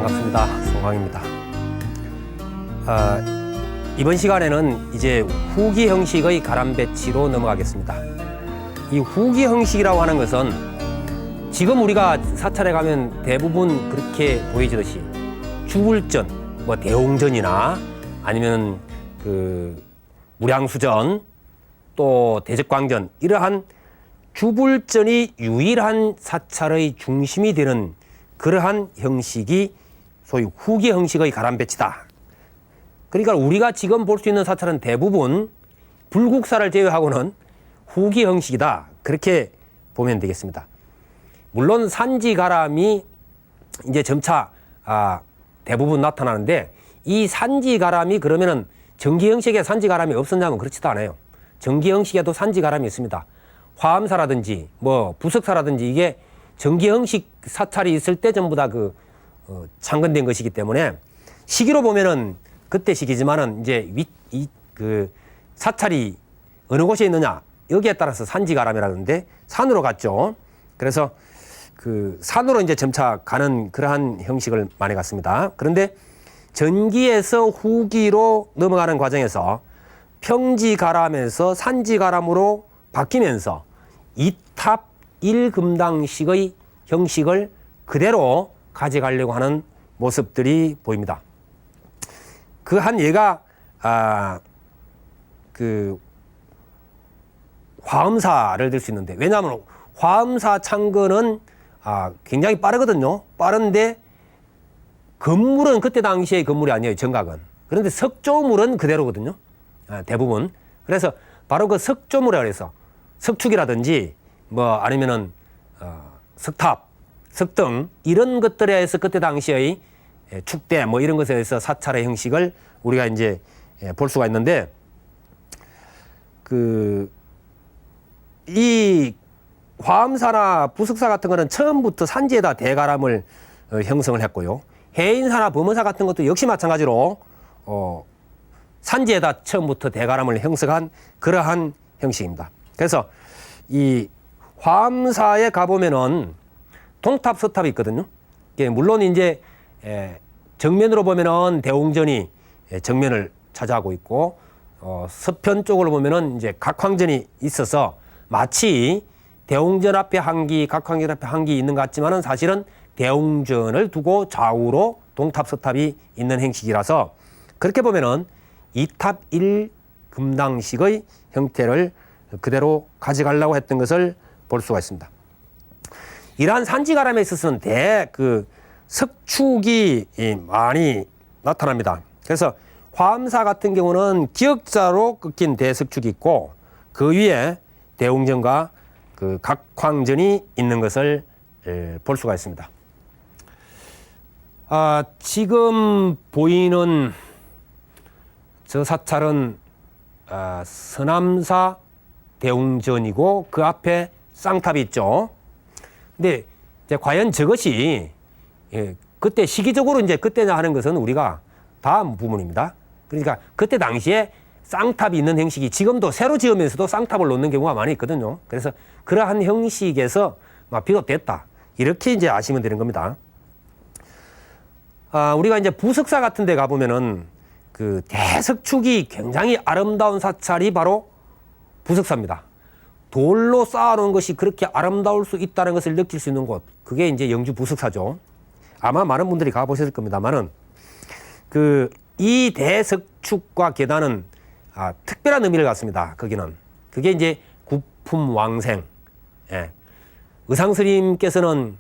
반갑습니다. 송광입니다. 이번 시간에는 이제 후기 형식의 가람 배치로 넘어가겠습니다. 이 후기 형식이라고 하는 것은 지금 우리가 사찰에 가면 대부분 그렇게 보여지듯이 주불전, 뭐 대홍전이나 아니면 그 무량수전 또 대적광전 이러한 주불전이 유일한 사찰의 중심이 되는 그러한 형식이 소위 후기 형식의 가람 배치다. 그러니까 우리가 지금 볼 수 있는 사찰은 대부분 불국사를 제외하고는 후기 형식이다. 그렇게 보면 되겠습니다. 물론 산지가람이 이제 점차 대부분 나타나는데 이 산지가람이 그러면은 정기 형식에 산지가람이 없었냐면 그렇지도 않아요. 정기 형식에도 산지가람이 있습니다. 화엄사라든지 뭐 부석사라든지 이게 정기 형식 사찰이 있을 때 전부 다 창건된 것이기 때문에 시기로 보면은 그때 시기지만은 이제 그 사찰이 어느 곳에 있느냐 여기에 따라서 산지가람이라는데 산으로 갔죠. 그래서 그 산으로 이제 점차 가는 그러한 형식을 많이 갔습니다. 그런데 전기에서 후기로 넘어가는 과정에서 평지가람에서 산지가람으로 바뀌면서 이탑 1금당식의 형식을 그대로 가져가려고 하는 모습들이 보입니다. 그 한 예가 화엄사를 들 수 있는데, 왜냐하면 화엄사 창건은 굉장히 빠르거든요. 빠른데 건물은 그때 당시의 건물이 아니에요. 정각은. 그런데 석조물은 그대로거든요. 대부분. 그래서 바로 그 석조물이라 해서 석축이라든지 뭐 아니면은 석탑, 석등 이런 것들에 의해서 그때 당시의 축대 뭐 이런 것에 의해서 사찰의 형식을 우리가 이제 볼 수가 있는데, 이 화엄사나 부석사 같은 거는 처음부터 산지에다 대가람을 형성을 했고요. 해인사나 범어사 같은 것도 역시 마찬가지로 산지에다 처음부터 대가람을 형성한 그러한 형식입니다. 그래서 이 화엄사에 가보면은 동탑, 서탑이 있거든요. 물론 이제 정면으로 보면은 대홍전이 정면을 차지하고 있고, 서편 쪽으로 보면은 이제 각황전이 있어서 마치 대홍전 앞에 한 기, 각황전 앞에 한 기 있는 것 같지만은 사실은 대홍전을 두고 좌우로 동탑, 서탑이 있는 형식이라서 그렇게 보면은 이탑 1금당식의 형태를 그대로 가져가려고 했던 것을 볼 수가 있습니다. 이러한 산지가람에 있어서는 석축이 많이 나타납니다. 그래서 화엄사 같은 경우는 기역자로 꺾인 대석축이 있고 그 위에 대홍전과 각황전이 있는 것을 볼 수가 있습니다. 지금 보이는 저 사찰은 서남사 대홍전이고 그 앞에 쌍탑이 있죠. 근데 이제 과연 저것이 그때 시기적으로 이제 그때 하는 것은 우리가 다음 부분입니다. 그러니까 그때 당시에 쌍탑이 있는 형식이 지금도 새로 지으면서도 쌍탑을 놓는 경우가 많이 있거든요. 그래서 그러한 형식에서 비롯됐다. 이렇게 이제 아시면 되는 겁니다. 우리가 이제 부석사 같은 데 가보면은 그 대석축이 굉장히 아름다운 사찰이 바로 부석사입니다. 돌로 쌓아놓은 것이 그렇게 아름다울 수 있다는 것을 느낄 수 있는 곳, 그게 이제 영주 부석사죠. 아마 많은 분들이 가보셨을 겁니다만은 이 대석축과 계단은 특별한 의미를 갖습니다. 거기는 그게 이제 구품왕생. 의상스님께서는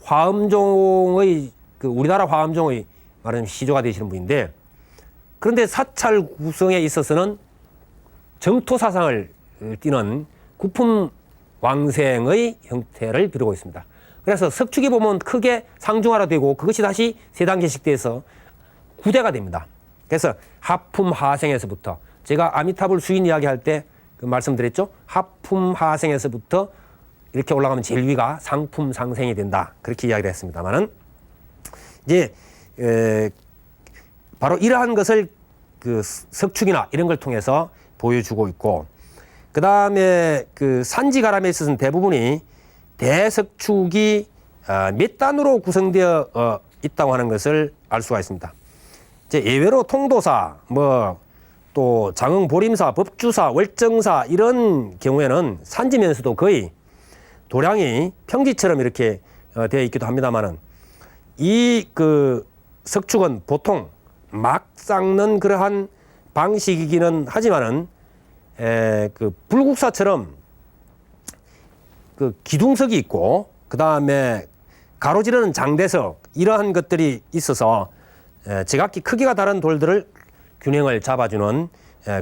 화엄종의 우리나라 화엄종의 말하자면 시조가 되시는 분인데, 그런데 사찰 구성에 있어서는 정토 사상을 띠는 구품왕생의 형태를 띠고 있습니다. 그래서 석축이 보면 크게 상중하화되고 그것이 다시 세 단계씩 돼서 구대가 됩니다. 그래서 하품하생에서부터 제가 아미타불 수인 이야기할 때 말씀드렸죠. 하품하생에서부터 이렇게 올라가면 제일 위가 상품상생이 된다. 그렇게 이야기를 했습니다만은 이제 바로 이러한 것을 석축이나 이런 걸 통해서 보여주고 있고, 그 다음에 산지가람에 있어서는 대부분이 대석축이 몇 단으로 구성되어 있다고 하는 것을 알 수가 있습니다. 이제 예외로 통도사, 또 장흥 보림사, 법주사, 월정사 이런 경우에는 산지면서도 거의 도량이 평지처럼 이렇게 되어 있기도 합니다만은 이 그 석축은 보통 막 쌓는 그러한 방식이기는 하지만은 그 불국사처럼 그 기둥석이 있고 그 다음에 가로지르는 장대석 이러한 것들이 있어서 제각기 크기가 다른 돌들을 균형을 잡아주는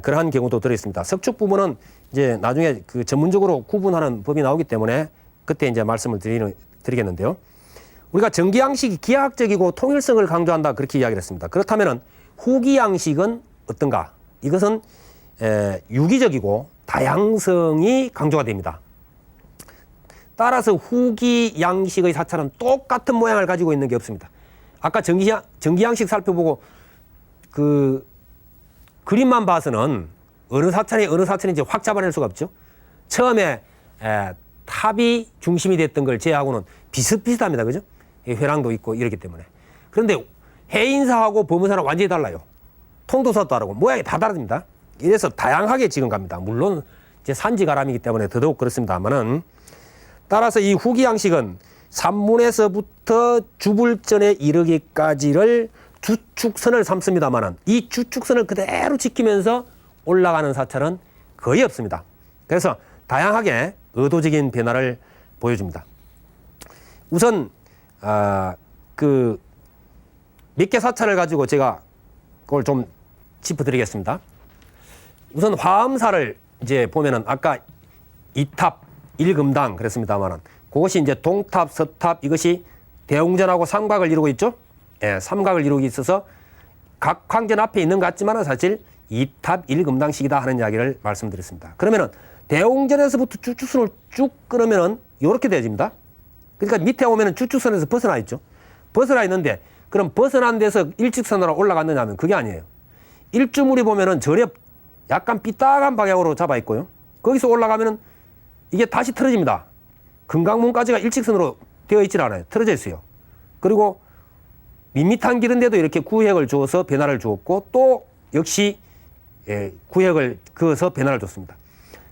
그러한 경우도 들어 있습니다. 석축 부분은 이제 나중에 그 전문적으로 구분하는 법이 나오기 때문에 그때 이제 말씀을 드리겠는데요. 우리가 전기 양식이 기하학적이고 통일성을 강조한다 그렇게 이야기를 했습니다. 그렇다면은 후기 양식은 어떤가? 이것은 유기적이고 다양성이 강조가 됩니다. 따라서 후기 양식의 사찰은 똑같은 모양을 가지고 있는 게 없습니다. 아까 전기 양식 살펴보고 그 그림만 봐서는 어느 사찰인지 확 잡아낼 수가 없죠. 처음에 탑이 중심이 됐던 걸 제하고는 비슷비슷합니다. 그죠? 회랑도 있고 이렇기 때문에. 그런데 해인사하고 범은사는 완전히 달라요. 통도사도 다르고 모양이 다 다릅니다. 이래서 다양하게 지금 갑니다. 물론 이제 산지가람이기 때문에 더더욱 그렇습니다만은 따라서 이 후기 양식은 산문에서부터 주불전에 이르기까지를 주축선을 삼습니다만은 이 주축선을 그대로 지키면서 올라가는 사찰은 거의 없습니다. 그래서 다양하게 의도적인 변화를 보여줍니다. 우선 그 몇 개 사찰을 가지고 제가 그걸 좀 짚어드리겠습니다. 우선 화엄사를 이제 보면은 아까 이탑 1금당 그랬습니다만은 그것이 이제 동탑, 서탑 이것이 대웅전하고 삼각을 이루고 있죠. 예, 삼각을 이루고 있어서 각 황전 앞에 있는 것 같지만은 사실 2탑 1금당식이다 하는 이야기를 말씀드렸습니다. 그러면은 대웅전에서부터 주축선을 쭉 끊으면은 이렇게 되어집니다. 그러니까 밑에 오면은 주축선에서 벗어나 있죠. 벗어나 있는데 그럼 벗어난 데서 일직선으로 올라갔느냐 하면 그게 아니에요. 일주물이 보면은 전혀 약간 삐딱한 방향으로 잡아 있고요. 거기서 올라가면은 이게 다시 틀어집니다. 금강문까지가 일직선으로 되어 있질 않아요. 틀어져 있어요. 그리고 밋밋한 길인데도 이렇게 구획을 주어서 변화를 주었고 또 역시 구획을 그어서 변화를 줬습니다.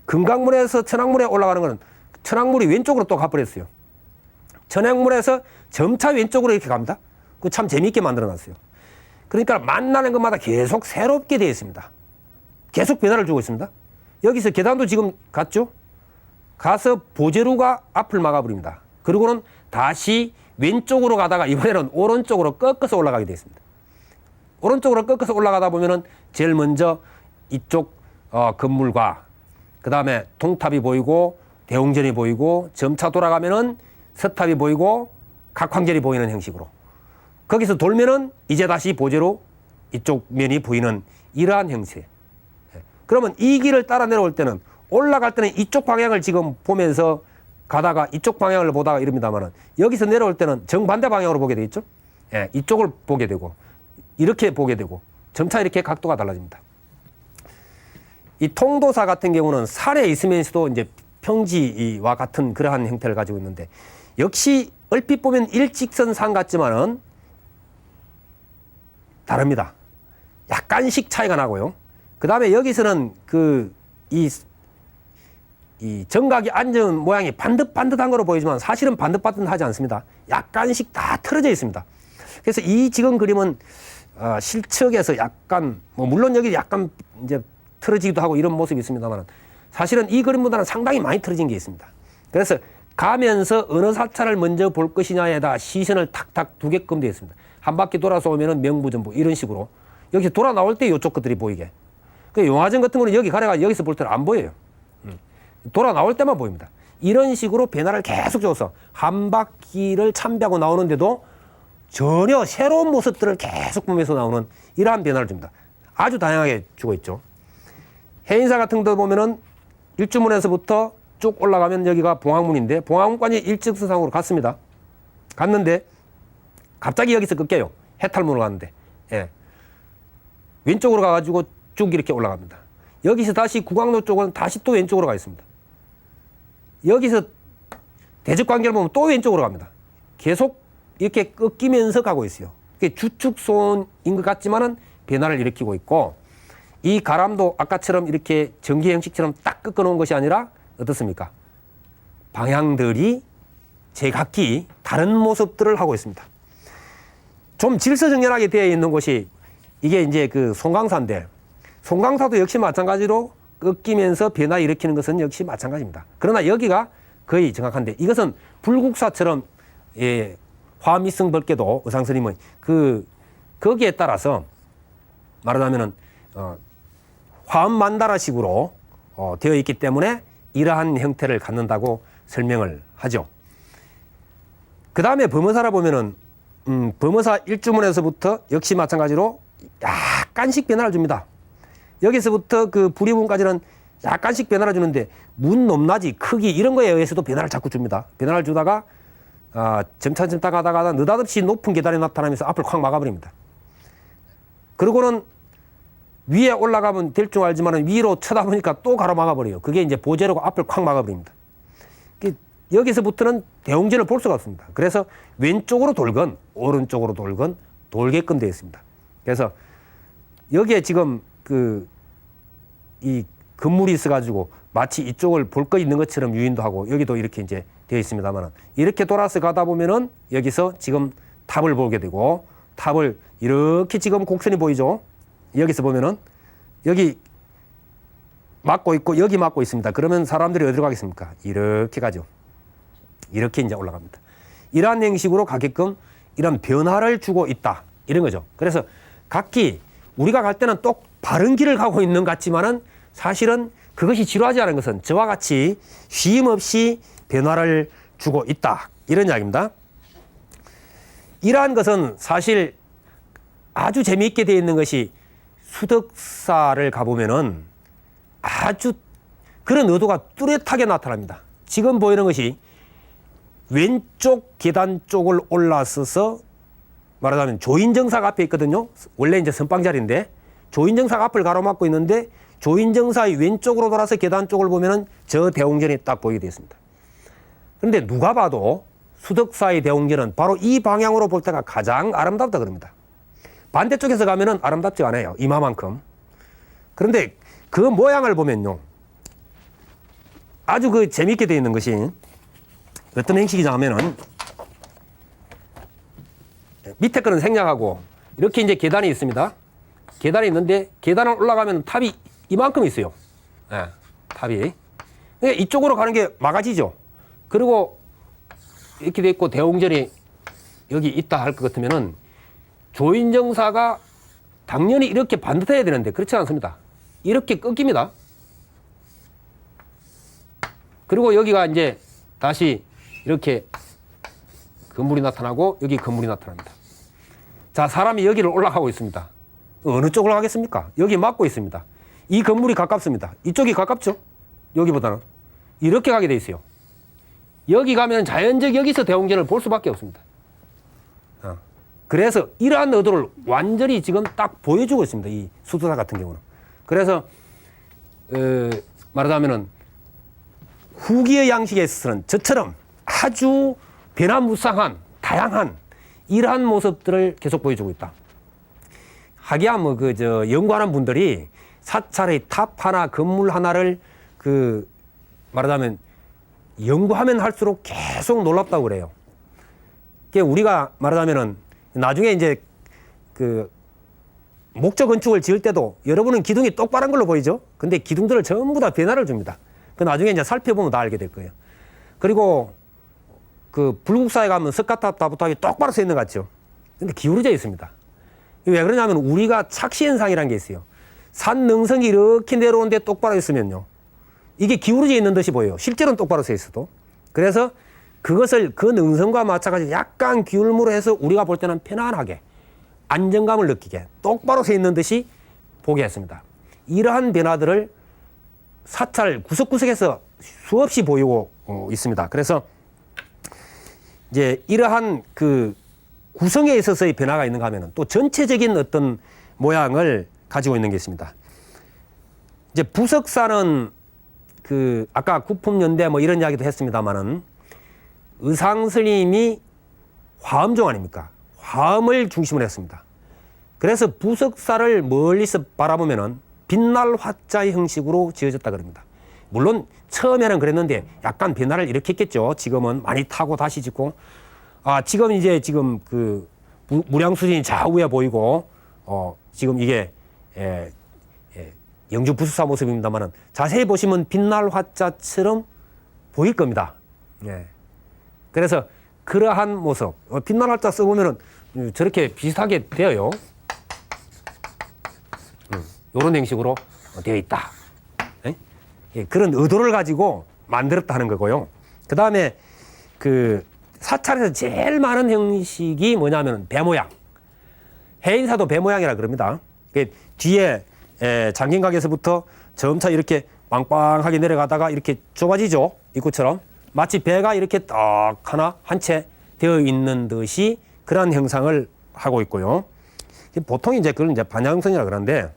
금강문에서 천왕문에 올라가는 것은 천왕문이 왼쪽으로 또 가버렸어요. 천왕문에서 점차 왼쪽으로 이렇게 갑니다. 그 참 재미있게 만들어놨어요. 그러니까 만나는 것마다 계속 새롭게 되어 있습니다. 계속 변화를 주고 있습니다. 여기서 계단도 지금 갔죠? 가서 보제루가 앞을 막아버립니다. 그리고는 다시 왼쪽으로 가다가 이번에는 오른쪽으로 꺾어서 올라가게 되어 있습니다. 오른쪽으로 꺾어서 올라가다 보면은 제일 먼저 이쪽 건물과 그 다음에 동탑이 보이고 대웅전이 보이고 점차 돌아가면은 서탑이 보이고 각황전이 보이는 형식으로 거기서 돌면은 이제 다시 보제로 이쪽 면이 보이는 이러한 형태. 그러면 이 길을 따라 내려올 때는 올라갈 때는 이쪽 방향을 지금 보면서 가다가 이쪽 방향을 보다가 이럽니다만은 여기서 내려올 때는 정반대 방향으로 보게 되겠죠. 예, 이쪽을 보게 되고 이렇게 보게 되고 점차 이렇게 각도가 달라집니다. 이 통도사 같은 경우는 살에 있으면서도 이제 평지와 같은 그러한 형태를 가지고 있는데 역시 얼핏 보면 일직선상 같지만은 다릅니다. 약간씩 차이가 나고요. 그 다음에 여기서는 이 정각이 앉은 모양이 반듯반듯한 거로 보이지만 사실은 반듯반듯하지 않습니다. 약간씩 다 틀어져 있습니다. 그래서 이 지금 그림은 실측에서 약간 물론 여기 약간 이제 틀어지기도 하고 이런 모습이 있습니다만 사실은 이 그림보다는 상당히 많이 틀어진 게 있습니다. 그래서 가면서 어느 사찰을 먼저 볼 것이냐에다 시선을 탁탁 두게끔 되어 있습니다. 한 바퀴 돌아서 오면은 명부전부 이런 식으로 여기서 돌아 나올 때 이쪽 것들이 보이게. 그 용화전 같은 거는 여기 가려가 여기서 볼 때는 안 보여요. 돌아 나올 때만 보입니다. 이런 식으로 변화를 계속 줘서 한 바퀴를 참배하고 나오는데도 전혀 새로운 모습들을 계속 보면서 나오는 이러한 변화를 줍니다. 아주 다양하게 주고 있죠. 해인사 같은 데 보면은 일주문에서부터 쭉 올라가면 여기가 봉황문인데 봉황문까지 일직선상으로 갔습니다. 갔는데 갑자기 여기서 꺾여요. 해탈문으로 갔는데 왼쪽으로 가가지고 쭉 이렇게 올라갑니다. 여기서 다시 구광로 쪽은 다시 또 왼쪽으로 가 있습니다. 여기서 대적관계를 보면 또 왼쪽으로 갑니다. 계속 이렇게 꺾이면서 가고 있어요. 이게 주축손인 것 같지만은 변화를 일으키고 있고, 이 가람도 아까처럼 이렇게 전기 형식처럼 딱 꺾어 놓은 것이 아니라 어떻습니까? 방향들이 제각기 다른 모습들을 하고 있습니다. 좀 질서정연하게 되어 있는 곳이 이게 이제 그 송강사인데, 송강사도 역시 마찬가지로 꺾이면서 변화 일으키는 것은 역시 마찬가지입니다. 그러나 여기가 거의 정확한데, 이것은 불국사처럼 예, 화미성 벌께도 의상스님은 거기에 따라서 말하자면은 화엄만다라식으로 되어 있기 때문에 이러한 형태를 갖는다고 설명을 하죠. 그 다음에 범어사라 보면은 범어사 1주문에서부터 역시 마찬가지로 약간씩 변화를 줍니다. 여기서부터 그 불이문까지는 약간씩 변화를 주는데, 문 높낮이 크기 이런 거에 의해서도 변화를 자꾸 줍니다. 변화를 주다가 점차 가다가 느닷없이 높은 계단이 나타나면서 앞을 콱 막아버립니다. 그러고는 위에 올라가면 될 줄 알지만 위로 쳐다보니까 또 가로막아버려요. 그게 이제 보제로고 앞을 콱 막아버립니다. 여기서부터는 대웅전을 볼 수가 없습니다. 그래서 왼쪽으로 돌건 오른쪽으로 돌건 돌게끔 되어 있습니다. 그래서 여기에 지금 이 건물이 있어가지고 마치 이쪽을 볼 거 있는 것처럼 유인도 하고, 여기도 이렇게 이제 되어 있습니다만, 이렇게 돌아서 가다 보면은 여기서 지금 탑을 보게 되고, 탑을 이렇게 지금 곡선이 보이죠? 여기서 보면은 여기 막고 있고 여기 막고 있습니다. 그러면 사람들이 어디로 가겠습니까? 이렇게 가죠. 이렇게 이제 올라갑니다. 이러한 형식으로 가게끔 이런 변화를 주고 있다, 이런 거죠. 그래서 각기 우리가 갈 때는 또 바른 길을 가고 있는 것 같지만은 사실은 그것이 지루하지 않은 것은 저와 같이 쉼 없이 변화를 주고 있다, 이런 이야기입니다. 이러한 것은 사실 아주 재미있게 되어 있는 것이, 수덕사를 가보면은 아주 그런 의도가 뚜렷하게 나타납니다. 지금 보이는 것이 왼쪽 계단 쪽을 올라서서 말하자면 조인정사가 앞에 있거든요. 원래 이제 선방자리인데 조인정사가 앞을 가로막고 있는데, 조인정사의 왼쪽으로 돌아서 계단 쪽을 보면은 저 대웅전이 딱 보이게 되어 있습니다. 그런데 누가 봐도 수덕사의 대웅전은 바로 이 방향으로 볼 때가 가장 아름답다 그럽니다. 반대쪽에서 가면은 아름답지 않아요. 이마만큼. 그런데 그 모양을 보면요, 아주 재미있게 되어 있는 것이 어떤 형식이냐 하면은, 밑에 거는 생략하고 이렇게 이제 계단이 있습니다. 계단이 있는데 계단을 올라가면 탑이 이만큼 있어요. 네, 탑이. 이쪽으로 가는 게 막아지죠. 그리고 이렇게 돼 있고 대웅전이 여기 있다 할 것 같으면은 조인정사가 당연히 이렇게 반듯해야 되는데 그렇지 않습니다. 이렇게 꺾입니다. 그리고 여기가 이제 다시 이렇게 건물이 나타나고 여기 건물이 나타납니다. 자, 사람이 여기를 올라가고 있습니다. 어느 쪽으로 가겠습니까? 여기 막고 있습니다. 이 건물이 가깝습니다. 이쪽이 가깝죠? 여기보다는. 이렇게 가게 돼 있어요. 여기 가면 자연적 여기서 대웅전을 볼 수밖에 없습니다. 그래서 이러한 의도를 완전히 지금 딱 보여주고 있습니다. 이 수도사 같은 경우는. 그래서 말하자면은 후기의 양식에 있어서는 저처럼 아주 변화무쌍한 다양한 이러한 모습들을 계속 보여주고 있다. 하기야 연구하는 분들이 사찰의 탑 하나, 건물 하나를 말하자면 연구하면 할수록 계속 놀랍다고 그래요. 우리가 말하자면은 나중에 이제 목조 건축을 지을 때도 여러분은 기둥이 똑바른 걸로 보이죠? 근데 기둥들을 전부 다 변화를 줍니다. 나중에 이제 살펴보면 다 알게 될 거예요. 그리고 불국사에 가면 석가탑, 다부탑이 똑바로 서 있는 것 같죠? 근데 기울어져 있습니다. 왜 그러냐면 우리가 착시현상이라는 게 있어요. 산 능성이 이렇게 내려오는데 똑바로 있으면요, 이게 기울어져 있는 듯이 보여요. 실제로는 똑바로 서 있어도. 그래서 그것을 그 능성과 마찬가지로 약간 기울므로 해서 우리가 볼 때는 편안하게 안정감을 느끼게 똑바로 서 있는 듯이 보게 했습니다. 이러한 변화들을 사찰 구석구석에서 수없이 보이고 있습니다. 그래서 이제 이러한 구성에 있어서의 변화가 있는가 하면은 또 전체적인 어떤 모양을 가지고 있는 게 있습니다. 이제 부석사는 아까 구품연대 이런 이야기도 했습니다만은 의상 스님이 화엄종 아닙니까? 화엄을 중심으로 했습니다. 그래서 부석사를 멀리서 바라보면은 빛날 화자의 형식으로 지어졌다 그럽니다. 물론 처음에는 그랬는데 약간 변화를 일으켰겠죠. 지금은 많이 타고 다시 짓고, 지금 이제 지금 그 무량 수진이 좌우에 보이고, 지금 이게 영주 부석사 모습입니다만은 자세히 보시면 빛날 화자처럼 보일 겁니다. 예. 그래서 그러한 모습, 빛날 화자 써보면은 저렇게 비슷하게 되어요. 이런 형식으로 되어 있다. 예, 그런 의도를 가지고 만들었다 하는 거고요. 그 다음에 그 사찰에서 제일 많은 형식이 뭐냐면 배 모양. 해인사도 배 모양이라 그럽니다. 뒤에 장긴각에서부터 점차 이렇게 빵빵하게 내려가다가 이렇게 좁아지죠. 입구처럼. 마치 배가 이렇게 딱 하나 한 채 되어 있는 듯이 그러한 형상을 하고 있고요. 보통 이제 그걸 이제 반야금선이라 그러는데,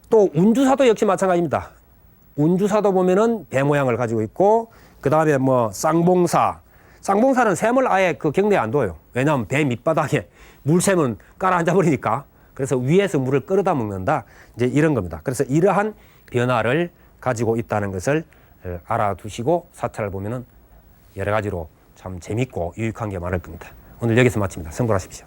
또 운주사도 역시 마찬가지입니다. 운주사도 보면은 배 모양을 가지고 있고, 그 다음에 뭐 쌍봉사는 샘을 아예 그 경내에 안 둬요. 왜냐하면 배 밑바닥에 물샘은 깔아앉아 버리니까. 그래서 위에서 물을 끌어다 먹는다. 이제 이런 겁니다. 그래서 이러한 변화를 가지고 있다는 것을 알아두시고 사찰을 보면은 여러 가지로 참 재밌고 유익한 게 많을 겁니다. 오늘 여기서 마칩니다. 성불하십시오.